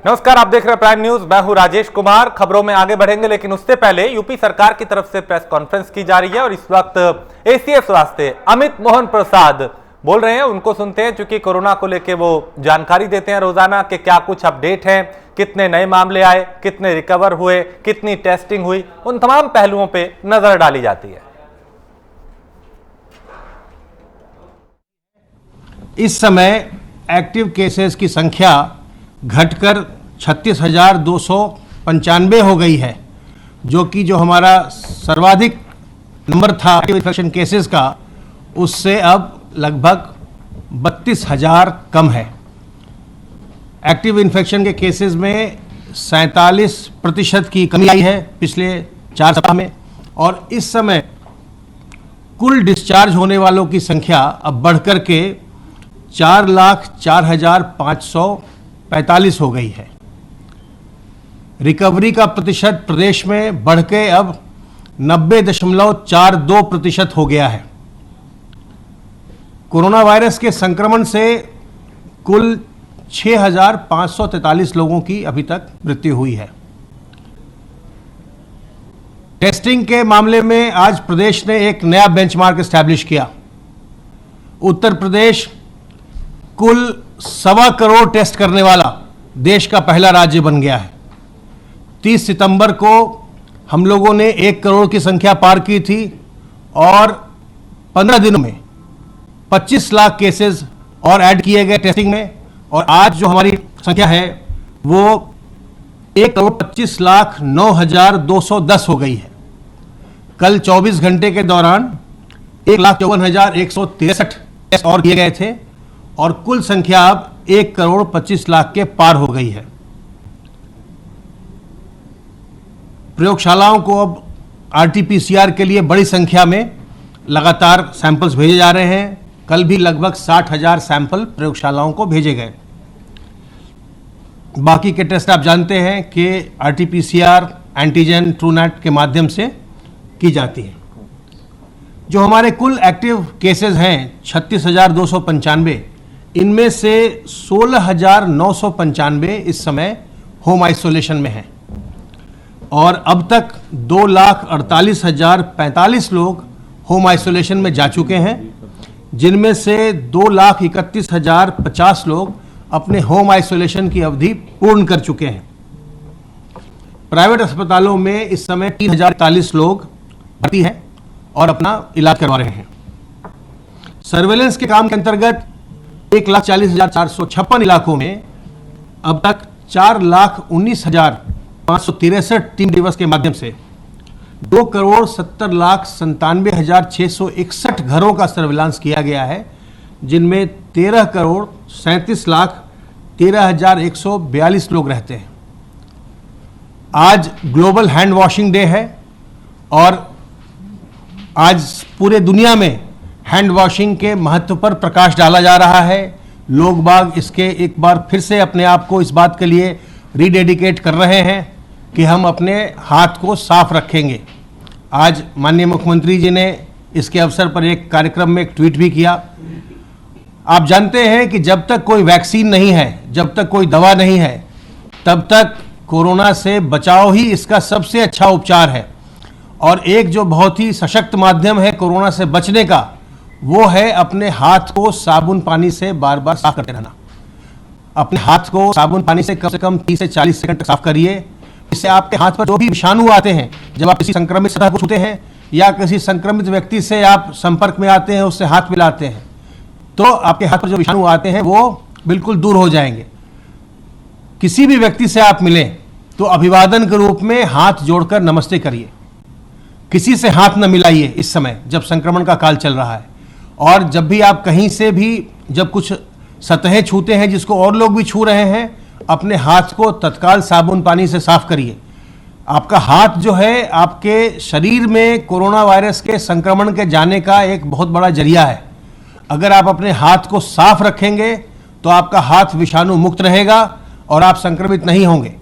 नमस्कार, आप देख रहे हैं प्राइम न्यूज। मैं हूं राजेश कुमार। खबरों में आगे बढ़ेंगे, लेकिन उससे पहले यूपी सरकार की तरफ से प्रेस कॉन्फ्रेंस की जा रही है और इस वक्त एसीएस स्वास्थ्य अमित मोहन प्रसाद बोल रहे हैं। उनको सुनते हैं, क्योंकि कोरोना को लेकर वो जानकारी देते हैं रोजाना कि क्या कुछ अपडेट है, कितने नए मामले आए, कितने रिकवर हुए, कितनी टेस्टिंग हुई, उन तमाम पहलुओं पर नजर डाली जाती है। इस समय एक्टिव केसेस की संख्या घटकर 36,295 हो गई है, जो हमारा सर्वाधिक नंबर था एक्टिव इन्फेक्शन केसेस का, उससे अब लगभग 32,000 कम है। एक्टिव इन्फेक्शन के केसेस में 47% की कमी आई है पिछले 4 सप्ताह में, और इस समय कुल डिस्चार्ज होने वालों की संख्या अब बढ़कर के 4,04,545 हो गई है। रिकवरी का प्रतिशत प्रदेश में बढ़ के अब 90.42% हो गया है। कोरोना वायरस के संक्रमण से कुल 6,543 लोगों की अभी तक मृत्यु हुई है। टेस्टिंग के मामले में आज प्रदेश ने एक नया बेंचमार्क एस्टैब्लिश किया। उत्तर प्रदेश कुल 1.25 करोड़ टेस्ट करने वाला देश का पहला राज्य बन गया है। 30 सितंबर को हम लोगों ने 1 करोड़ की संख्या पार की थी और 15 दिनों में 25 लाख केसेस और ऐड किए गए टेस्टिंग में, और आज जो हमारी संख्या है वो 1,25,09,210 हो गई है। कल 24 घंटे के दौरान 1,54,163 टेस्ट और किए गए थे और कुल संख्या अब 1,25,00,000 के पार हो गई है। प्रयोगशालाओं को अब आरटी-पीसीआर के लिए बड़ी संख्या में लगातार सैंपल्स भेजे जा रहे हैं। कल भी लगभग 60,000 सैंपल प्रयोगशालाओं को भेजे गए। बाकी के टेस्ट आप जानते हैं कि आरटी-पीसीआर, एंटीजन, ट्रूनेट के माध्यम से की जाती है। जो हमारे कुल एक्टिव केसेस हैं 36,295, इनमें से 16,995 इस समय होम आइसोलेशन में हैं, और अब तक 2,48,045 लोग होम आइसोलेशन में जा चुके हैं, जिनमें से 2,31,050 लोग अपने होम आइसोलेशन की अवधि पूर्ण कर चुके हैं। प्राइवेट अस्पतालों में इस समय 3,043 लोग भर्ती हैं और अपना इलाज करवा रहे हैं। सर्वेलेंस के काम के अंतर्गत 1,40,456 इलाकों में अब तक 4,19,563 टीम दिवस के माध्यम से 2,70,97,661 घरों का सर्विलांस किया गया है, जिनमें 13,37,13,142 लोग रहते हैं। आज ग्लोबल हैंड वॉशिंग डे है और आज पूरे दुनिया में हैंड वॉशिंग के महत्व पर प्रकाश डाला जा रहा है। लोग बाग इसके एक बार फिर से अपने आप को इस बात के लिए रीडेडिकेट कर रहे हैं कि हम अपने हाथ को साफ रखेंगे। आज माननीय मुख्यमंत्री जी ने इसके अवसर पर एक कार्यक्रम में एक ट्वीट भी किया। आप जानते हैं कि जब तक कोई वैक्सीन नहीं है, जब तक कोई दवा नहीं है, तब तक कोरोना से बचाव ही इसका सबसे अच्छा उपचार है। और एक जो बहुत ही सशक्त माध्यम है कोरोना से बचने का, वो है अपने हाथ को साबुन पानी से बार बार साफ करते रहना। अपने हाथ को साबुन पानी से कम 30 से 40 सेकंड तक साफ करिए। इससे आपके हाथ पर जो भी विषाणु आते हैं, जब आप किसी संक्रमित सतह को छूते हैं या किसी संक्रमित व्यक्ति से आप संपर्क में आते हैं, उससे हाथ मिलाते हैं, तो आपके हाथ पर जो विषाणु आते हैं वो बिल्कुल दूर हो जाएंगे। किसी भी व्यक्ति से आप मिलें तो अभिवादन के रूप में हाथ जोड़कर नमस्ते करिए। किसी से हाथ न मिलाइए इस समय जब संक्रमण का काल चल रहा है। और जब भी आप कहीं से भी जब कुछ सतहें छूते हैं जिसको और लोग भी छू रहे हैं, अपने हाथ को तत्काल साबुन पानी से साफ करिए। आपका हाथ जो है आपके शरीर में कोरोना वायरस के संक्रमण के जाने का एक बहुत बड़ा जरिया है। अगर आप अपने हाथ को साफ रखेंगे तो आपका हाथ विषाणु मुक्त रहेगा और आप संक्रमित नहीं होंगे।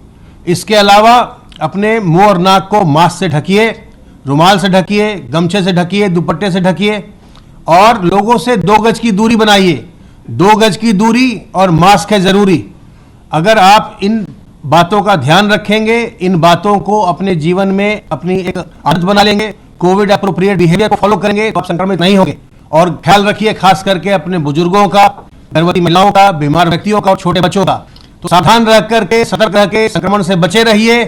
इसके अलावा अपने मुंह और नाक को मास्क से ढकिए, रुमाल से ढकिए, गमछे से ढकिए, दुपट्टे से ढकिए, और लोगों से 2 गज की दूरी बनाइए। 2 गज की दूरी और मास्क है जरूरी। अगर आप इन बातों का ध्यान रखेंगे, इन बातों को अपने जीवन में अपनी एक आदत बना लेंगे, कोविड अप्रोप्रिएट बिहेवियर को फॉलो करेंगे तो आप संक्रमित नहीं होंगे। और ख्याल रखिए खास करके अपने बुजुर्गों का, गर्भवती महिलाओं का, बीमार व्यक्तियों का और छोटे बच्चों का। तो सावधान रह करके, सतर्क रह के संक्रमण से बचे रहिए,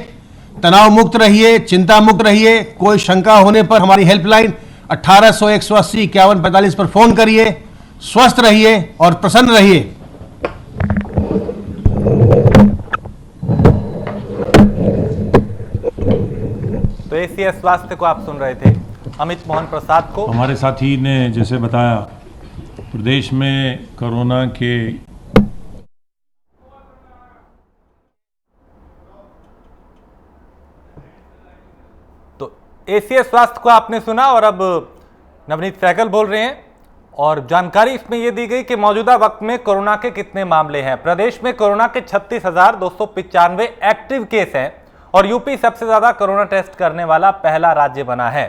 तनाव मुक्त रहिए, चिंता मुक्त रहिए। कोई शंका होने पर हमारी हेल्पलाइन 1800 180 51 45 पर फोन करिए। स्वस्थ रहिए और प्रसन्न रहिए। तो एसीएस स्वास्थ्य को आप सुन रहे थे अमित मोहन प्रसाद को। हमारे साथी ने जैसे बताया, प्रदेश में कोरोना के तो एसीएस स्वास्थ्य को आपने सुना और अब नवनीत सहगल बोल रहे हैं और जानकारी इसमें यह दी गई कि मौजूदा वक्त में कोरोना के कितने मामले हैं। प्रदेश में कोरोना के 36,295 एक्टिव केस हैं और यूपी सबसे ज्यादा कोरोना टेस्ट करने वाला पहला राज्य बना है।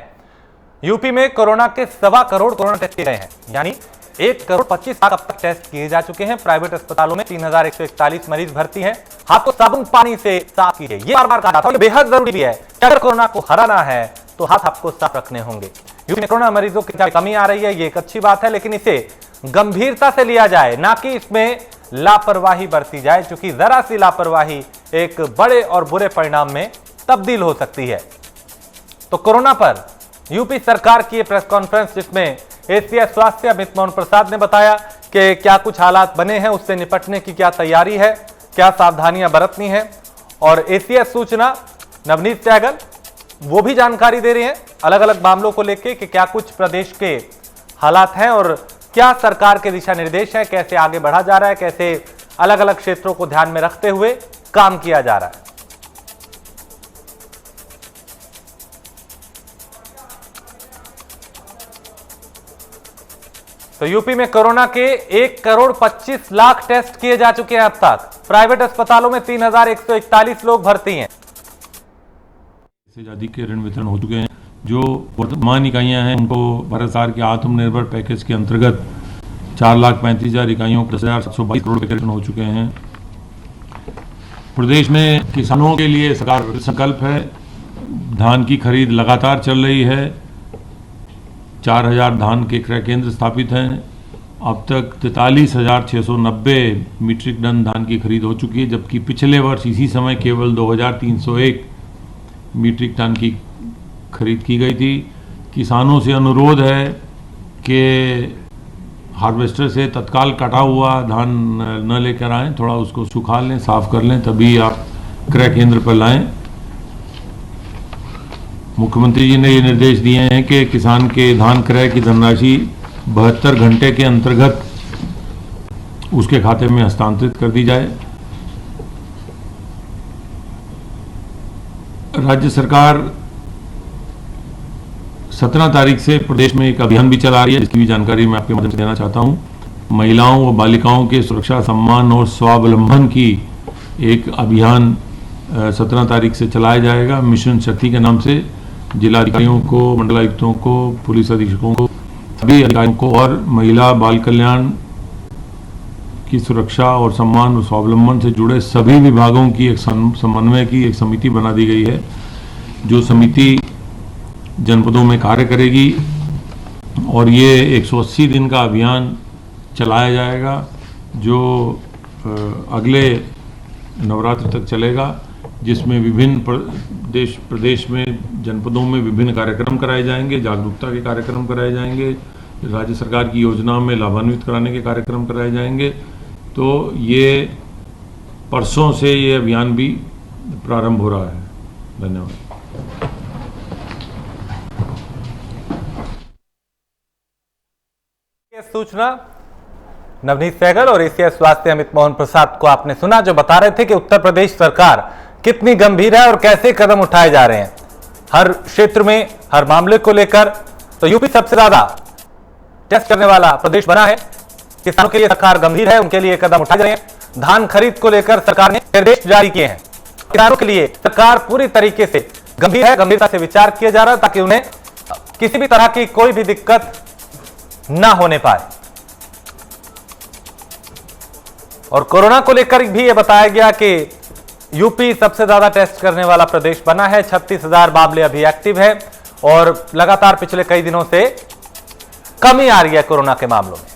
यूपी में कोरोना के 1.25 करोड़ कोरोना टेस्ट किए गए हैं, यानी 1,25,00,000 अब तक टेस्ट किए जा चुके हैं। प्राइवेट अस्पतालों में 3,141 मरीज भर्ती हैं। हाथ को साबुन पानी से साफ कीजिए, ये बार बार कहा जाता है, बेहद जरूरी भी है। अगर कोरोना को हराना है तो हाथ आपको साफ रखने होंगे। यूपी में कोरोना मरीजों की कमी आ रही है, ये एक अच्छी बात है, लेकिन इसे गंभीरता से लिया जाए, ना कि इसमें लापरवाही बरती जाए, क्योंकि जरा सी लापरवाही एक बड़े और बुरे परिणाम में तब्दील हो सकती है। तो कोरोना पर यूपी सरकार की प्रेस कॉन्फ्रेंस, जिसमें एसीएस स्वास्थ्य अमित मोहन प्रसाद ने बताया कि क्या कुछ हालात बने हैं, उससे निपटने की क्या तैयारी है, क्या सावधानियां बरतनी है। और एसीएस सूचना नवनीत सहगल वो भी जानकारी दे रहे हैं अलग अलग मामलों को लेकर कि क्या कुछ प्रदेश के हालात हैं और क्या सरकार के दिशा निर्देश हैं, कैसे आगे बढ़ा जा रहा है, कैसे अलग अलग क्षेत्रों को ध्यान में रखते हुए काम किया जा रहा है। तो यूपी में कोरोना के 1,25,00,000 टेस्ट किए जा चुके हैं अब तक। प्राइवेट अस्पतालों में 3,141 लोग भर्ती हैं। से आजादी के ऋण वितरण हो चुके हैं। जो वर्तमान इकाइयां हैं उनको भारत सरकार के आत्मनिर्भर पैकेज के अंतर्गत 4,35,000 इकाइयों को 10,722 करोड़ रुपए के ऋण हो चुके हैं। प्रदेश में किसानों के लिए सरकार संकल्प है। धान की खरीद लगातार चल रही है। 4,000 धान के क्रय केंद्र स्थापित हैं। अब तक 43,690 मीट्रिक टन धान की खरीद हो चुकी है, जबकि पिछले वर्ष इसी समय केवल 2,301 मीट्रिक टन की खरीद की गई थी। किसानों से अनुरोध है कि हार्वेस्टर से तत्काल कटा हुआ धान न लेकर आएं, थोड़ा उसको सुखा लें, साफ कर लें, तभी आप क्रय केंद्र पर लाएं। मुख्यमंत्री जी ने ये निर्देश दिए हैं कि किसान के धान क्रय की धनराशि 72 घंटे के अंतर्गत उसके खाते में हस्तांतरित कर दी जाए। राज्य सरकार 17 तारीख से प्रदेश में एक अभियान भी चला रही है, जिसकी भी जानकारी मैं आपके माध्यम से देना चाहता हूं। महिलाओं व बालिकाओं के सुरक्षा, सम्मान और स्वावलंबन की एक अभियान 17 तारीख से चलाया जाएगा। मिशन शक्ति के नाम से जिलाधिकारियों को, मंडलायुक्तों को, पुलिस अधीक्षकों को, सभी अधिकारियों को और महिला बाल कल्याण की सुरक्षा और सम्मान और स्वावलंबन से जुड़े सभी विभागों की एक समन्वय की एक समिति बना दी गई है, जो समिति जनपदों में कार्य करेगी और ये 180 दिन का अभियान चलाया जाएगा, जो अगले नवरात्र तक चलेगा, जिसमें विभिन्न प्रदेश में जनपदों में विभिन्न कार्यक्रम कराए जाएंगे, जागरूकता के कार्यक्रम कराए जाएंगे, राज्य सरकार की योजनाओं में लाभान्वित कराने के कार्यक्रम कराए जाएंगे। तो ये परसों से ये अभियान भी प्रारंभ हो रहा है। धन्यवाद। सूचना नवनीत सहगल और एसीएस स्वास्थ्य अमित मोहन प्रसाद को आपने सुना, जो बता रहे थे कि उत्तर प्रदेश सरकार कितनी गंभीर है और कैसे कदम उठाए जा रहे हैं हर क्षेत्र में, हर मामले को लेकर। तो यूपी सबसे ज्यादा टेस्ट करने वाला प्रदेश बना है। किसानों के लिए सरकार गंभीर है, उनके लिए कदम उठाए जा रहे हैं। धान खरीद को लेकर सरकार ने निर्देश जारी किए हैं। किसानों के लिए सरकार पूरी तरीके से गंभीर है, गंभीरता से विचार किया जा रहा है ताकि उन्हें किसी भी तरह की कोई भी दिक्कत ना होने पाए। और कोरोना को लेकर भी यह बताया गया कि यूपी सबसे ज्यादा टेस्ट करने वाला प्रदेश बना है। 36,000 मामले अभी एक्टिव है और लगातार पिछले कई दिनों से कमी आ रही है कोरोना के मामलों में।